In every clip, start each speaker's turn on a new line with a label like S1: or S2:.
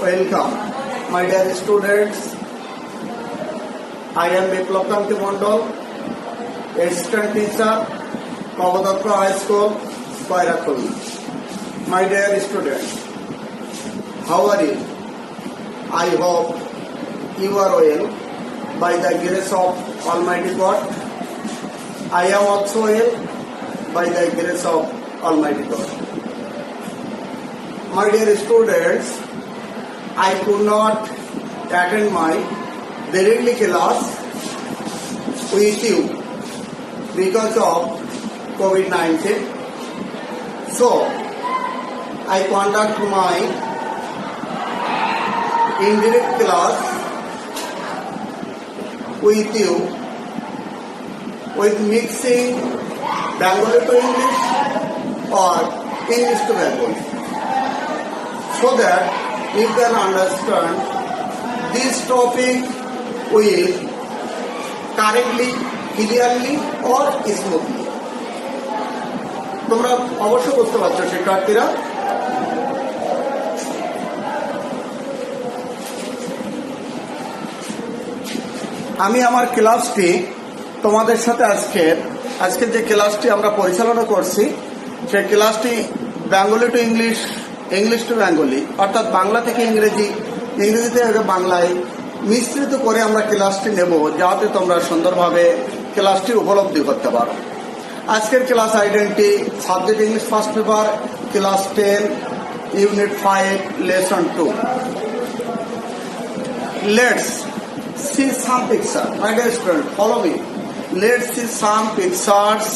S1: Welcome, my dear students. I am Biplab Kanti Mondol, assistant teacher, Kavadatta High School, Koirakul. My dear students, how are you? I hope you are well by the grace of Almighty God. I am also well by the grace of Almighty God. My dear students, I could not attend my daily class with you because of COVID-19. So, I conduct my indirect class with you with mixing Bengali to English or English to Bengali, so that you can understand this topic will correctly, clearly or smoothly. তোমরা অবশ্যই বুঝতে পারছো শিক্ষার্থীরা। আমি আমার ক্লাসটি তোমাদের সাথে আজকে যে ক্লাসটি আমরা পরিচালনা করছি সেই ক্লাসটি Bengali to English, English to Bengali, অর্থাৎ বাংলা থেকে ইংরেজি, ইংরেজি থেকে বাংলায় মিশ্রিত করে আমরা ক্লাসটি নেব, যাতে তোমরা সুন্দরভাবে ক্লাসটি উপলব্ধি করতে পারো। আজকের class identity, subject English first paper, class 10, unit 5, lesson 2। Let's see some pictures. My dear student, follow me. Let's see some pictures.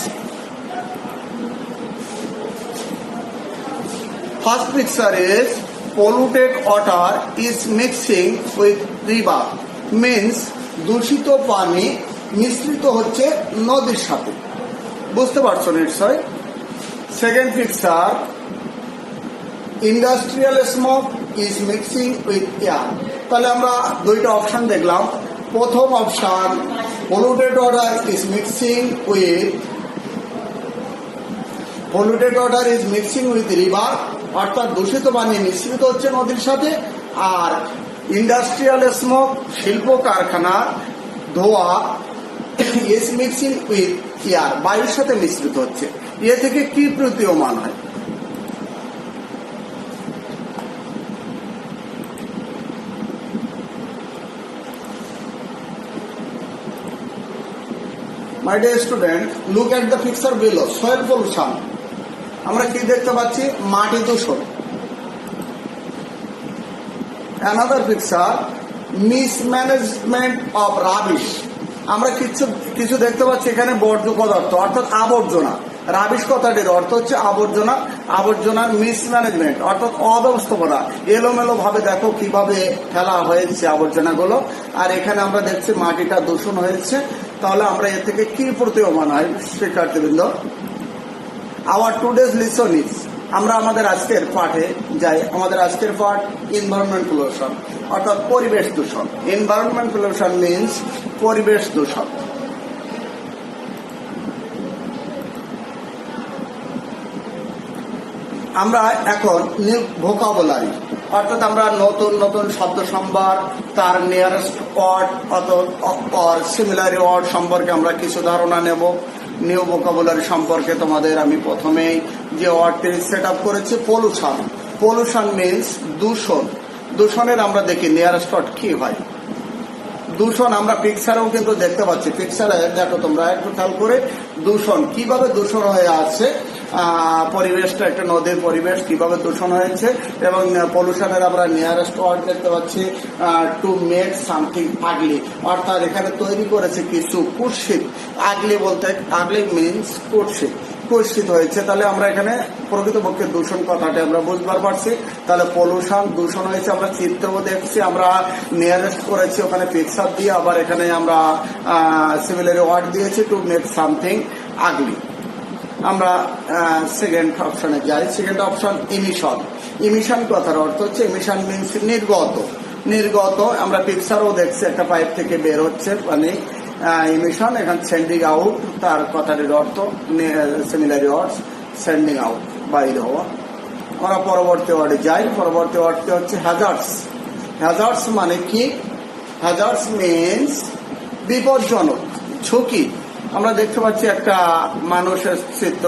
S1: First picture is polluted water is mixing with river, means দূষিত পানি মিশ্রিত হচ্ছে নদীর সাথে। বুঝতে পারছো নিশ্চয়। Second picture, industrial smoke is mixing with air. তাহলে আমরা দুইটা অপশন দেখলাম। প্রথম option, polluted water is mixing with river, অর্থাৎ দূষিত পানি মিশ্রিত হচ্ছে নদীর সাথে। আর ইন্ডাস্ট্রিয়াল স্মোক, শিল্প কারখানার ধোঁয়া, ইজ মিক্সিং উইথ এয়ার, বায়ুর সাথে মিশ্রিত হচ্ছে। এ থেকে কি প্রতীয়মান হয়? My dear student, look at the picture below. Soil pollution. আমরা কি দেখতে পাচ্ছি? মাটি দূষণ। Another picture, mismanagement of rubbish. আমরা কিছু দেখতে পাচ্ছি এখানে বর্জ্য পদার্থ, অর্থাৎ আবর্জনা। রাবিশ কথাটির অর্থ হচ্ছে আবর্জনা। আবর্জনার মিসম্যানেজমেন্ট অর্থাৎ অব্যবস্থাপনা, এলোমেলো ভাবে দেখো কিভাবে ফেলা হয়েছে আবর্জনাগুলো। আর এখানে আমরা দেখছি মাটিটা দূষণ হয়েছে। তাহলে আমরা এর থেকে কি প্রতীয়মান হয় শিক্ষার্থীবৃন্দ? আওয়ার টুডেজ লিসন ইজ, আমরা আমাদের আজকের পাঠে যাই। আমাদের আজকের পাঠ এনভায়রনমেন্ট পলিউশন, অর্থাৎ পরিবেশ দূষণ। এনভায়রনমেন্ট পলিউশন মিন্স পরিবেশ দূষণ। আমরা এখন নিউ ভোকাবুলারি, অর্থাৎ আমরা নতুন নতুন শব্দ সম্ভার, তার নিয়ারেস্ট ওয়ার্ড অথবা সিমিলারি ওয়ার্ড সম্পর্কে আমরা কিছু ধারণা নেব। নিউ ভোকাবুলারি সম্পর্কে তোমাদের আমি প্রথমেই যে ওয়ার্ডটি সেট আপ করেছি, পলিউশন। পলিউশন মিন্স দূষণ। দূষণের আমরা দেখি নিয়ারেস্ট ওয়ার্ড কি হয়। দূষণ আমরা পিকচারেও কিন্তু দেখতে পাচ্ছি। পিকচারে দেখো তোমরা একটু খেয়াল করে, দূষণ কিভাবে দূষণ হয়ে আছে, পরিবেশটা একটা নদীর পরিবেশ কিভাবে দূষণ হয়েছে। এবং পলিউশনের আমরা নিয়ারেস্ট ওয়ার্ড দেখতে পাচ্ছি, টু মেক সামথিং আগলি, অর্থাৎ এখানে তৈরি করেছে কিছু কুৎসিত। আগলি বলতে, আগলি মিন্স কুৎসিত, কুৎসিত হয়েছে। তাহলে আমরা এখানে প্রকৃতপক্ষে দূষণ কথাটা আমরা বুঝবার পারছি। তাহলে পলিউশন, দূষণ হয়েছে। আমরা চিত্রও দেখছি, আমরা নিয়ারেস্ট করেছি ওখানে পিকচার দিয়ে, আবার এখানে আমরা সিমিলারি ওয়ার্ড দিয়েছি, টু মেক সামথিং আগলি। আমরা সেকেন্ড অপশনে যাই। Second option, emission. ইমিশন কথার অর্থ হচ্ছে, ইমিশন মিন্স নির্গত। নির্গত আমরা পিকচারও দেখছি, একটা পাইপ থেকে বের হচ্ছে মানে ইমিশন। এখানে সেন্ডিং আউট, তার কথাটির অর্থ সিমিলারি ওয়ার্ডস, সেন্ডিং আউট, বাইরে হওয়া। আমরা পরবর্তী ওয়ার্ডে যাই। পরবর্তী ওয়ার্ডটি হচ্ছে হ্যাজার্ডস। হ্যাজার্ডস মানে কি? হ্যাজার্ডস মিনস বিপজ্জনক, ঝুঁকি। আমরা দেখতে পাচ্ছি একটা মানুষের চিত্র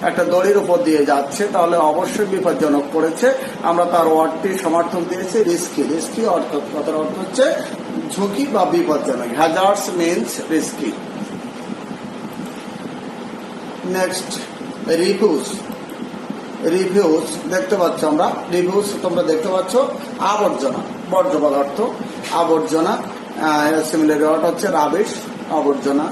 S1: একটা দড়ির উপর দিয়ে যাচ্ছে, তাহলে অবশ্যই বিপজ্জনক পড়েছে। আমরা তার ওয়ার্ডটি সমর্থন দিয়েছি রিস্কি। রিস্কি অর্থাৎ কথার অর্থ হচ্ছে ঝুঁকি বা বিপজ্জনক। Hazards means risky. Next refuse. Refuse দেখতে পাচ্ছ আমরা, রিফিউজ তোমরা দেখতে পাচ্ছ আবর্জনা, বর্জ্য পদার্থ, আবর্জনা। সিমিলার ওয়ার্ড হচ্ছে রাবিশ, আবর্জনা।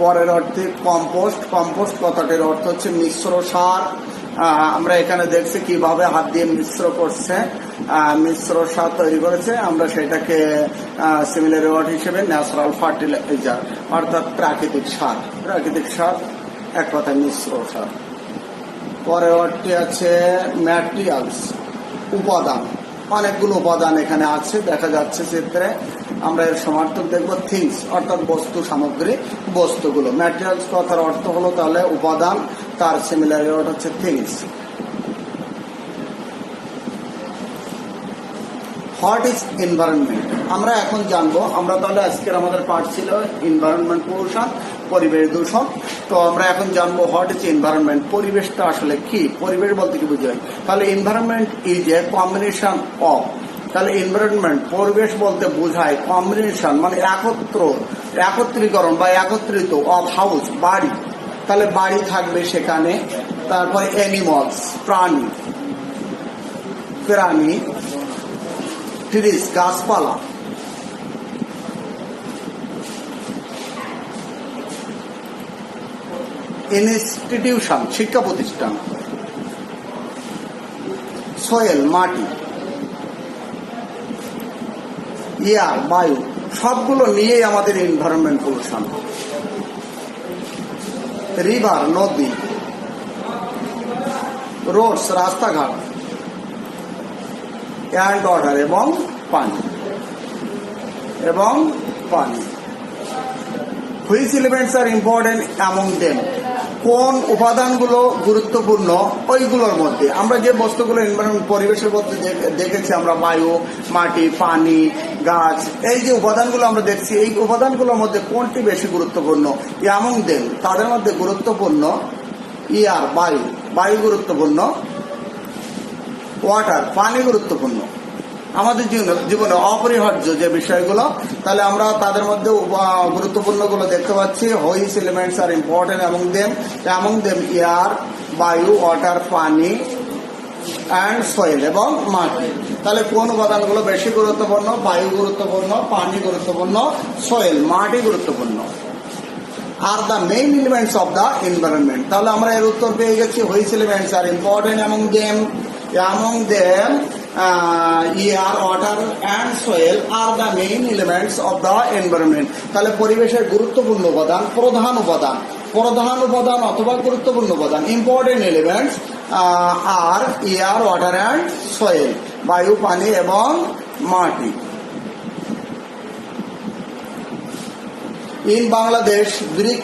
S1: পরের অর্থে কম্পোস্ট। কম্পোস্ট কথাটির অর্থ হচ্ছে মিশ্র সার। আমরা এখানে দেখছি কিভাবে হাত দিয়ে মিশ্র করছে, মিশ্র সার তৈরি করেছে। আমরা সেটাকে সিমিলার ওয়ার্ড হিসেবে ন্যাচারাল ফার্টিলাইজার অর্থাৎ প্রাকৃতিক সার। প্রাকৃতিক সার এক কথায় মিশ্র সার। পরের ওয়ার্ডটি আছে ম্যাটেরিয়ালস, উপাদান। অনেকগুলো উপাদান এখানে আছে দেখা যাচ্ছে চিত্রে। আমরা এর সমার্থক দেখব থিংস অর্থাৎ বস্তু, সামগ্রী, বস্তুগুলো। ম্যাটেরিয়ালস কথার অর্থ হলো তাহলে উপাদান, তার সিমিলার ওয়ার্ড হচ্ছে থিংস। What is environment? আমরা এখন জানবো। আমরা তাহলে আজকের আমাদের পাঠ ছিল এনভায়রনমেন্ট পলিউশন, পরিবেশ দূষণ। তো আমরা এখন জানবো হোয়াট ইজ এনভায়রনমেন্ট, পরিবেশটা আসলে কি, পরিবেশ বলতে কি বোঝায়। তাহলে environment is a combination of, তাহলে এনভায়রনমেন্ট পরিবেশ বলতে বোঝায় কম্বিনেশন মানে একত্রীকরণ বা একত্রিত অফ হাউস, বাড়ি। তাহলে বাড়ি থাকবে সেখানে, তারপরে অ্যানিমালস প্রাণী, ট্রিজ গাছপালা, ইনস্টিটিউশন শিক্ষা প্রতিষ্ঠান, সোয়েল মাটি, এয়ার বায়ু, সবগুলো নিয়েই আমাদের এনভায়রনমেন্ট পলিউশন। রিভার নদী, রোডস রাস্তাঘাট, অ্যান্ড ওয়াটার এবং পানি, which elements are important among them, কোন উপাদানগুলো গুরুত্বপূর্ণ ওইগুলোর মধ্যে। আমরা যে বস্তুগুলো এনভায়রনমেন্ট পরিবেশের মধ্যে দেখেছি আমরা, বায়ু, মাটি, পানি, গাছ, এই যে উপাদানগুলো আমরা দেখছি, এই উপাদানগুলোর মধ্যে কোনটি বেশি গুরুত্বপূর্ণ? অ্যামং দেম তাদের মধ্যে গুরুত্বপূর্ণ এয়ার বায়ু গুরুত্বপূর্ণ, ওয়াটার পানি গুরুত্বপূর্ণ, আমাদের জীবনে অপরিহার্য যে বিষয়গুলো। তাহলে আমরা তাদের মধ্যে গুরুত্বপূর্ণগুলো দেখতে পাচ্ছি। Which elements are important among them air বায়ু, ওয়াটার পানি, অ্যান্ড সয়েল এবং মাটি। তাহলে কোন উপাদানগুলো বেশি গুরুত্বপূর্ণ? বায়ু গুরুত্বপূর্ণ, পানি গুরুত্বপূর্ণ, সয়েল মাটি গুরুত্বপূর্ণ। Are the main elements of the environment. তাহলে আমরা এর উত্তর পেয়ে গেছি which elements are important among them air, water and soil are the main elements of the environment. তাহলে পরিবেশের গুরুত্বপূর্ণ উপাদান, প্রধান উপাদান অথবা গুরুত্বপূর্ণ উপাদান, important elements are air, water and soil, বায়ু, পানি এবং মাটি। ইন বাংলাদেশ ব্রিক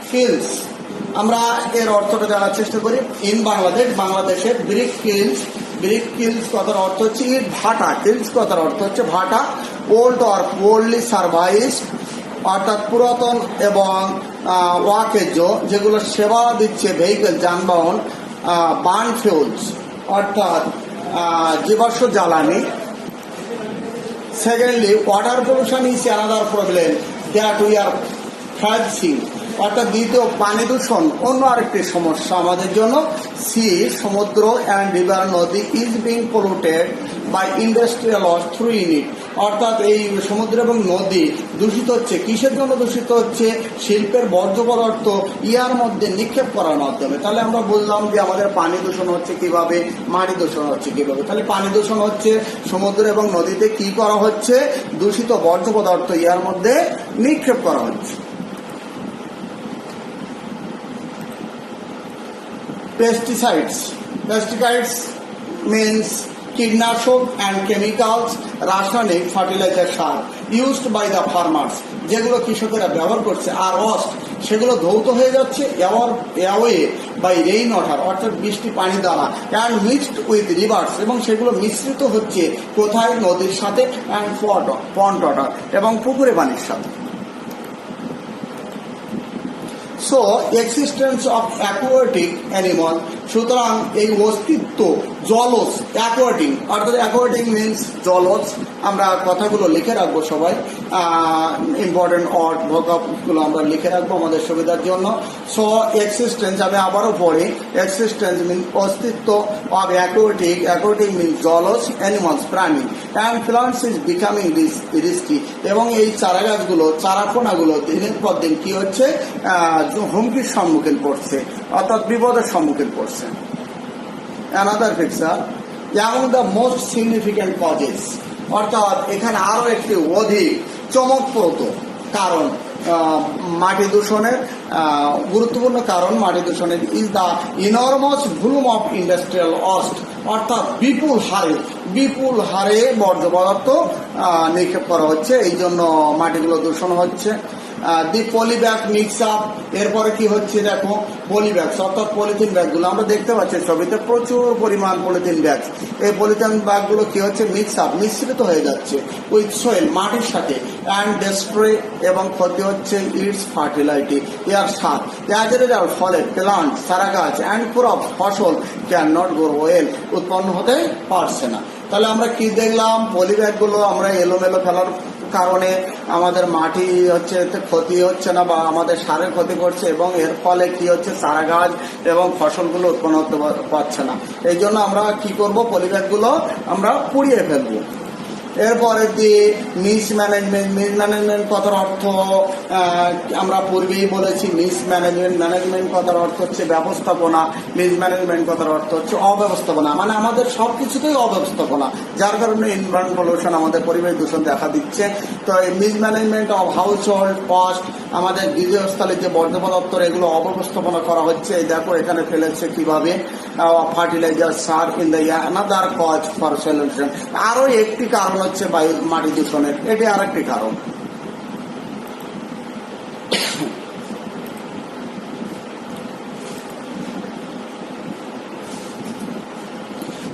S1: কিলস, আমরা এর অর্থটা জানার চেষ্টা করি। ইন বাংলাদেশে ব্রিক কিলস কথার অর্থ হচ্ছে ইট ভাটা, কিলস কথার অর্থ হচ্ছে ভাটা। ওল্ড অর পোরলি সার্ভাইস অর্থাৎ পুরাতন এবং ওয়াকেজ যেগুলো সেবা দিচ্ছে ভেহিকেল যানবাহন, বার্ন ফিউলস অর্থাৎ জীবাশ্ম জ্বালানি। Secondly water pollution is another problem that we are facing, অর্থাৎ দ্বিতীয় পানি দূষণ অন্য আরেকটি সমস্যা আমাদের জন্য। সি সমুদ্র অ্যান্ড রিভার নদী is being polluted by industrial wash through unit, অর্থাৎ এই সমুদ্র এবং নদী দূষিত হচ্ছে। কিসের জন্য দূষিত হচ্ছে? শিল্পের বর্জ্য পদার্থ ইয়ার মধ্যে নিক্ষেপ করার মাধ্যমে। তাহলে আমরা বললাম যে আমাদের পানি দূষণ হচ্ছে কিভাবে, মাটি দূষণ হচ্ছে কিভাবে। তাহলে পানি দূষণ হচ্ছে সমুদ্র এবং নদীতে কি করা হচ্ছে? দূষিত বর্জ্য পদার্থ ইয়ার মধ্যে নিক্ষেপ করা হচ্ছে। Pesticides means কীটনাশক and chemicals, রাসায়নিক fertiliser sir used by the farmers, যেগুলো কৃষকেরা ব্যবহার করছে। আর ওয়াস্ট সেগুলো ধৌত হয়ে যাচ্ছে অ্যাওয়ে বাই রেইন ওয়াটার, অর্থাৎ বৃষ্টি পানি দ্বারা, অ্যান্ড মিক্সড উইথ রিভার্স, এবং সেগুলো মিশ্রিত হচ্ছে কোথায়? নদীর সাথে, অ্যান্ড পন্ড ওয়াটার, এবং পুকুরে পানির সাথে। So existence of aquatic animal, সুতরাং এই অস্তিত্ব জলজ, অ্যাকোয়াটিক অর্থাৎ অ্যাকোয়াটিক মিনস জলজ। আমরা কথাগুলো লিখে রাখবো সবাই, ইম্পর্টেন্ট ওয়ার্ড ভোকাবগুলো আমরা লিখে রাখবো আমাদের সুবিধার জন্য। সো এক্সিস্টেন্স, আমি আবারও পড়ি, এক্সিস্টেন্স মিন অস্তিত্ব অফ অ্যাকোয়াটিক, অ্যাকোয়াটিক মিনস জলজ অ্যানিমালস প্রাণী, and plants is becoming risky, এবং এই চারা গাছগুলো, চারাপোনাগুলো দিনের পর দিন কি হচ্ছে? হুমকির সম্মুখীন পড়ছে, অর্থাৎ বিপদের সম্মুখীন পড়ছে। Another picture, among the most significant causes, অর্থাৎ এখানে আরো একটি অধিক চমকপ্রদ কারণ মাটি দূষণের, গুরুত্বপূর্ণ কারণ মাটি দূষণের, is the ইনরমাস volume of industrial waste, অর্থাৎ বিপুল হারে বর্জ্য পদার্থ নিক্ষেপ করা হচ্ছে, এই জন্য মাটিগুলো দূষণ হচ্ছে। দি পলিব্যাগ মিক্স আপ, এরপরে কি হচ্ছে দেখো, পলিব্যাগস অর্থাৎ পলিথিন ব্যাগগুলো আমরা দেখতে পাচ্ছি ছবিতে, প্রচুর পরিমাণ পলিথিন ব্যাগ। এই পলিথিন ব্যাগগুলো কি হচ্ছে? মিক্স আপ, মিশ্রিত হয়ে যাচ্ছে উইথ সয়েল, মাটির সাথে, অ্যান্ড ডেস্ট্রয়, এবং ক্ষতি হচ্ছে ইটস ফার্টিলাইটি, এর সার। অ্যাজ এ রেজাল্ট, ফলে প্লান্ট, চারা গাছ, অ্যান্ড ক্রপ, ফসল ক্যান নট গ্রো ওয়েল, উৎপন্ন হতে পারছে না। তাহলে আমরা কি দেখলাম? পলিব্যাগগুলো আমরা এলোমেলো ফেলার কারণে আমাদের মাটি হচ্ছে ক্ষতি হচ্ছে না, বা আমাদের সারের ক্ষতি করছে, এবং এর ফলে কি হচ্ছে? চারা গাছ এবং ফসলগুলো উৎপন্ন হতে পারছে না। এই জন্য আমরা কি করব? পলিব্যাগগুলো আমরা পুড়িয়ে ফেলবো। এরপরে দিয়ে মিসম্যানেজমেন্ট কথার অর্থ আমরা পূর্বেই বলেছি, ম্যানেজমেন্ট কথার অর্থ হচ্ছে ব্যবস্থাপনা, মিসম্যানেজমেন্ট কথার অর্থ হচ্ছে অব্যবস্থাপনা, মানে আমাদের সব কিছুতেই অব্যবস্থাপনা, যার কারণে এনভায়রনমেন্ট পলিউশন, আমাদের পরিবেশ দূষণ দেখা দিচ্ছে। তো এই mismanagement of house hold cost, আমাদের গৃহস্থলে যে বর্জ্য পদার্থ এগুলো অব্যবস্থাপনা করা হচ্ছে। এই দেখো এখানে ফেলেছে কিভাবে, ফার্টিলাইজার, সার in the another cause for solution. আরো একটি কারণ হচ্ছে বায়ু, মাটি দূষণের, এটি আরেকটি কারণ।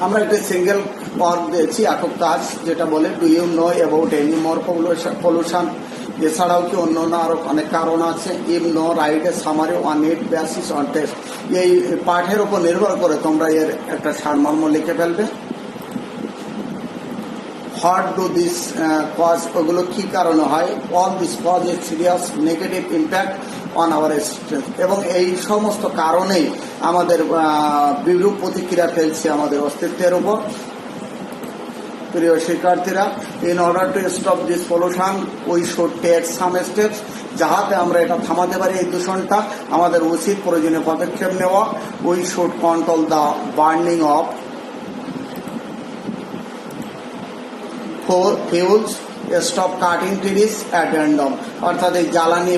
S1: আমরা একটা সিঙ্গেল ওয়ার্ক দিয়েছি, একক কাজ, যেটা বলে do you know about any more pollution. এছাড়াও কি অন্য আরো অনেক কারণ আছে। If no, write a summary on it basis on test. এই পাঠের উপর নির্ভর করে তোমরা এর একটা সারমর্ম লিখে ফেলবে। হোয়াট ডু দিস কজ, ওগুলো কি কারণে হয়। All this cause A serious negative impact on our existence, এবং এই সমস্ত কারণেই আমাদের বিরূপ প্রতিক্রিয়া ফেলছে আমাদের অস্তিত্বের উপর। প্রিয় শিক্ষার্থীরা, in order to stop this pollution we should take some steps, যাহাতে আমরা এটা থামাতে পারি এই দূষণটা, আমাদের উচিত প্রয়োজনীয় পদক্ষেপ নেওয়া। We should control the burning of fuels, stop cutting trees at random, অর্থাৎ এই জ্বালানি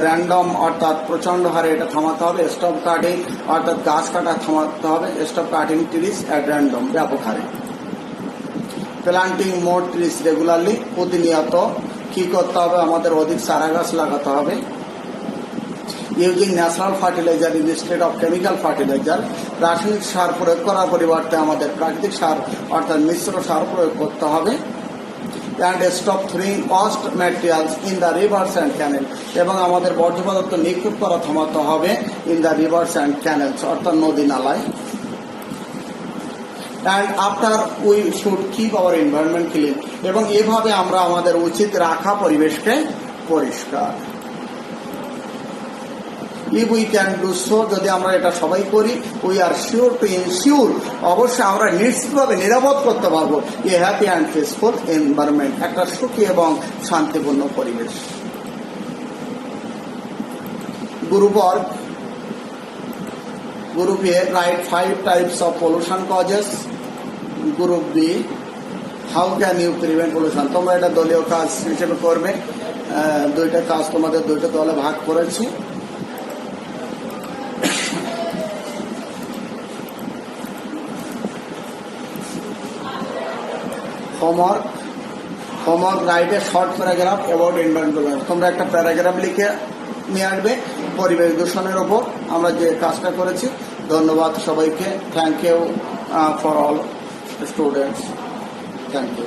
S1: র্যান্ডম অর্থাৎ প্রচন্ড হারে এটা থামাতে হবে। স্টপ কাটিং অর্থাৎ গাছ কাটা থামাতে হবে। Stop cutting trees at random, ব্যাপক হারে। প্ল্যান্টিং মোর ট্রিজ রেগুলারলি, প্রতিনিয়ত কি করতে হবে? আমাদের অধিক চারা গাছ লাগাতে হবে। Using natural fertiliser instead of chemical fertiliser, রাসায়নিক সার প্রয়োগ করার পরিবর্তে আমাদের প্রাকৃতিক সার অর্থাৎ মিশ্র সার প্রয়োগ করতে হবে। And stop throwing waste materials in the rivers and canal, এবং আমাদের বর্জ্য পদার্থ নিক্ষেপ করা থামাতে হবে in the rivers and canals, অর্থাৎ নদী নালায়। And after we should keep our environment clean, এবং এভাবে আমরা আমাদের উচিত রাখা পরিবেশকে পরিষ্কার। If we can do so, যদি আমরা এটা সবাই করি, we are sure to ensure, অবশ্যই আমরা নিশ্চিতভাবে নিরাপদ করতে পারবো a happy and peaceful environment, একটা সুখী এবং শান্তিপূর্ণ পরিবেশ। Group work, group A write 5 types of pollution causes. Group B, how can you prevent pollution. তোমরা এটা দলীয় কাজ হিসেবে করবে, দুইটা কাজ তোমাদের দুইটা দলে ভাগ করেছি। Homework write a short paragraph about environment. তোমরা একটা প্যারাগ্রাফ লিখে নিয়ে আসবে, পরিবেশ দূষণের ওপর আমরা যে কাজটা করেছি। ধন্যবাদ সবাইকে। Thank you for all students. Thank you.